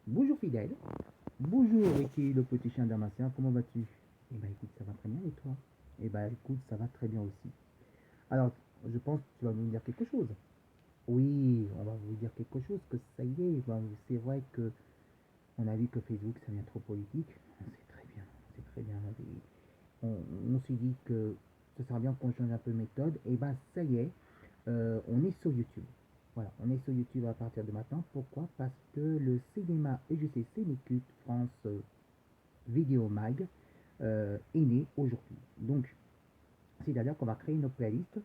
Bonjour fidèle, bonjour Ricky le petit chien dalmatien, comment vas-tu? Eh ben écoute, ça va très bien et toi? Eh ben écoute, ça va très bien aussi. Alors, je pense que tu vas nous dire quelque chose. Oui, on va vous dire quelque chose, que ça y est, ben, c'est vrai que on a vu que Facebook ça devient trop politique. C'est très bien. On s'est dit que ce serait bien qu'on change un peu de méthode. Et ben ça y est, on est sur YouTube. Voilà, on est sur YouTube à partir de maintenant. Pourquoi? Parce que le cinéma EGC Cinécute France Vidéo Mag est né aujourd'hui. Donc, c'est-à-dire qu'on va créer une playlist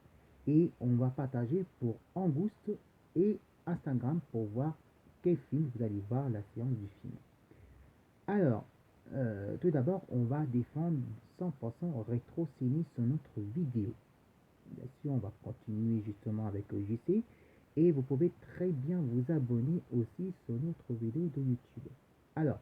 et on va partager pour Angouste et Instagram pour voir quel film vous allez voir la séance du film. Alors, tout d'abord, on va défendre 100% rétro ciné sur notre vidéo. Bien sûr, on va continuer justement avec le JC et vous pouvez très bien vous abonner aussi sur notre vidéo de YouTube. Alors,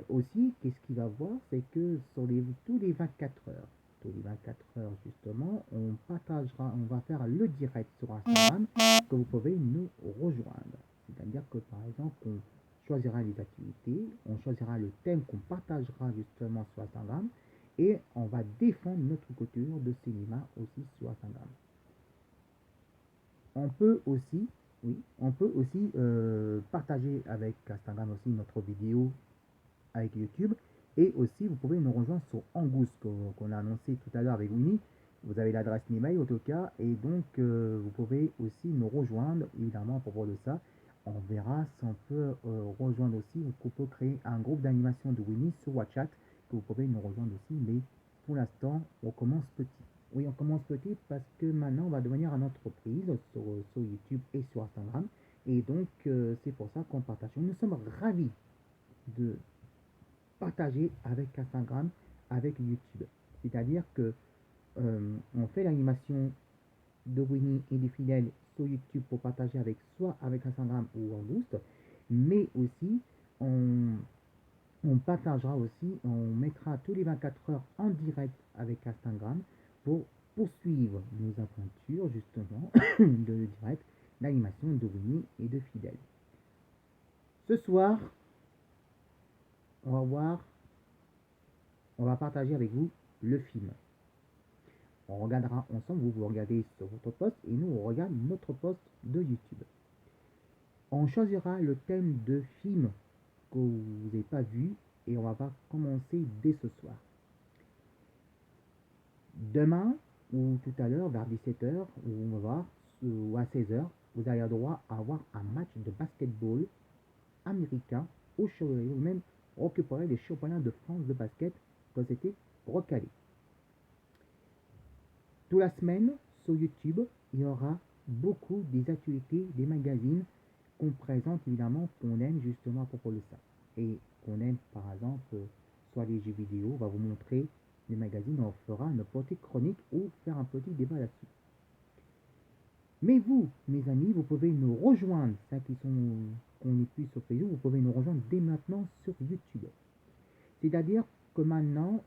aussi, qu'est-ce qu'il va voir, c'est que sur tous les 24 heures, justement, on partagera, on va faire le direct sur Instagram que vous pouvez nous rejoindre. C'est-à-dire que par exemple, on choisira les activités, on choisira le thème qu'on partagera justement sur Instagram et on va défendre notre culture de cinéma aussi sur Instagram. On peut aussi, oui, on peut aussi partager avec Instagram aussi notre vidéo avec YouTube. Et aussi, vous pouvez nous rejoindre sur Angus, qu'on a annoncé tout à l'heure avec Winnie. Vous avez l'adresse email en tout cas, et donc vous pouvez aussi nous rejoindre, évidemment, à propos de ça. On verra si on peut rejoindre aussi, ou qu'on peut créer un groupe d'animation de Winnie sur WhatsApp, que vous pouvez nous rejoindre aussi, mais pour l'instant, on commence petit. Oui, on commence petit parce que maintenant, on va devenir une entreprise sur YouTube et sur Instagram, et donc c'est pour ça qu'on partage. Nous sommes ravis de partager avec Instagram, avec YouTube. C'est-à-dire que on fait l'animation de Winnie et des fidèles sur YouTube pour partager avec soit avec Instagram ou en boost, mais aussi on, on partagera aussi, on mettra tous les 24 heures en direct avec Instagram pour poursuivre nos aventures justement de direct, l'animation de Winnie et de fidèles. Ce soir, on va voir, on va partager avec vous le film. On regardera ensemble, vous regardez sur votre poste et nous on regarde notre poste de YouTube. On choisira le thème de film que vous n'avez pas vu et on va commencer dès ce soir. Demain ou tout à l'heure vers 17 h on va voir, ou à 16 h vous avez le droit à avoir un match de basketball américain ou même récupérer les championnats de France de basket quand c'était recalé. Toute la semaine, sur YouTube, il y aura beaucoup des actualités, des magazines qu'on présente évidemment, qu'on aime justement à propos de ça. Et qu'on aime par exemple, soit les jeux vidéo, on va vous montrer les magazines, on fera une petite chronique ou faire un petit débat là-dessus. Mais vous, mes amis, vous pouvez nous rejoindre, ceux qui sont qu'on n'est plus sur Facebook, vous pouvez nous rejoindre dès maintenant sur YouTube. C'est-à-dire que maintenant,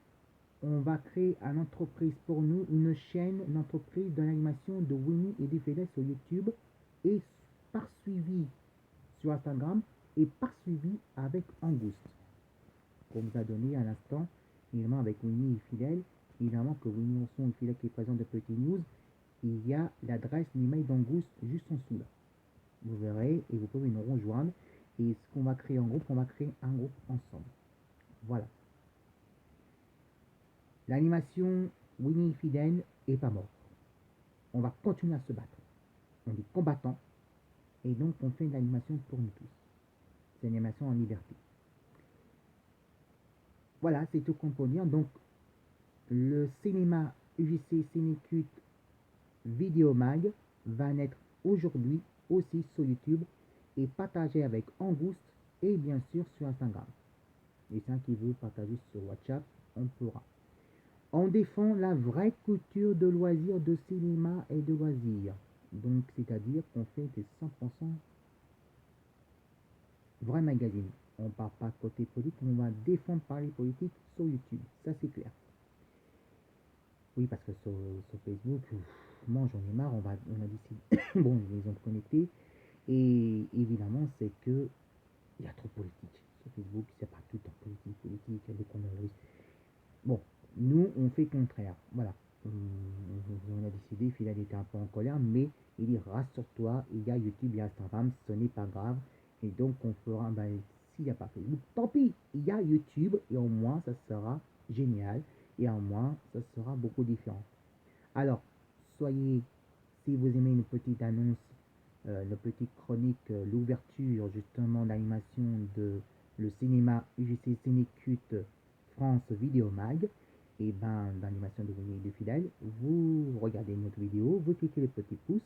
on va créer une entreprise pour nous, une chaîne, une entreprise de l'animation de Winnie et des Fidèles sur YouTube et par suivi sur Instagram et par suivi avec Angouste. Qu'on vous a donné à l'instant, évidemment avec Winnie et Fidèle, évidemment que Winnie Onson et Fidèle qui est présent de Petit News, il y a l'adresse l'email d'Angouste juste en dessous là. Vous verrez et vous pouvez nous rejoindre. Et ce qu'on va créer en groupe, on va créer un groupe ensemble. Voilà. L'animation Winnie Fidèle est pas mort. On va continuer à se battre. On est combattants et donc on fait une animation pour nous tous. C'est une animation en liberté. Voilà, c'est tout qu'on peut dire. Donc le cinéma UGC Cinécute Vidéo Mag va naître aujourd'hui aussi sur YouTube et partagé avec Angouste et bien sûr sur Instagram. Et ceux qui veulent partager sur WhatsApp, on pourra. On défend la vraie culture de loisirs, de cinéma et de loisirs. Donc, c'est-à-dire qu'on fait des 100% vrais magazines. On ne part pas côté politique, on va défendre parler politique sur YouTube. Ça, c'est clair. Oui, parce que sur Facebook, moi j'en ai marre, on a décidé, bon, ils ont connecté. Et évidemment, c'est que il y a trop de politique. Sur Facebook, c'est pas tout le temps politique, il y a des conneries. Bon, nous, on fait le contraire. Voilà. On a décidé, Fidèle était un peu en colère, mais il dit rassure-toi, il y a YouTube, il y a Instagram, ce n'est pas grave. Et donc, on fera, ben, s'il n'y a pas Facebook, tant pis, il y a YouTube, et au moins, ça sera génial, et au moins, ça sera beaucoup différent. Alors, soyez, si vous aimez une petite annonce, une petite chronique, l'ouverture justement d'animation de le cinéma UGC Cinécute France Vidéo Mag, et ben d'animation de fidèles, vous regardez notre vidéo, vous cliquez le petit pouce,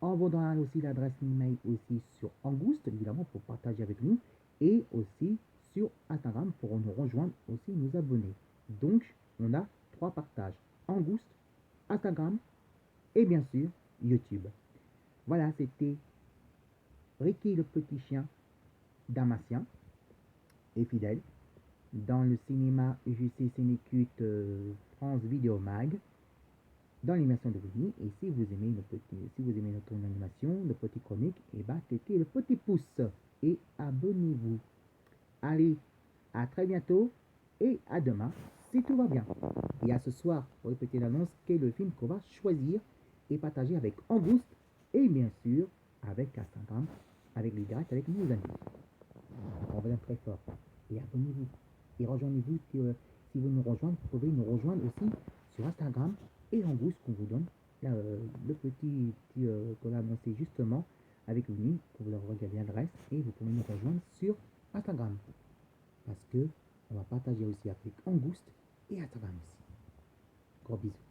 on vous donnera aussi l'adresse email aussi sur Angouste, évidemment, pour partager avec nous, et aussi sur Instagram pour nous rejoindre, aussi nous abonner. Donc, on a 3 partages, Angouste, Instagram et bien sûr YouTube. Voilà, c'était Ricky le petit chien damasien et fidèle dans le cinéma UGC Cinécute France Vidéo Mag dans l'animation de Winnie. Et si vous aimez si vous aimez notre animation, le petit comique, et bah cliquez le petit pouce et abonnez-vous. Allez, à très bientôt et à demain si tout va bien. Et à ce soir, pour répéter l'annonce, quel est le film qu'on va choisir et partager avec Angouste et bien sûr avec Instagram, avec les directs, avec nos amis. On va très fort. Et abonnez-vous. Et rejoignez-vous si vous nous rejoignez, vous pouvez nous rejoindre aussi sur Instagram et Angouste qu'on vous donne le petit qu'on a annoncé justement avec une ligne, que vous leur regardez l'adresse et vous pouvez nous rejoindre sur Instagram. Parce que on va partager aussi avec Angouste et Instagram aussi. Gros bisous.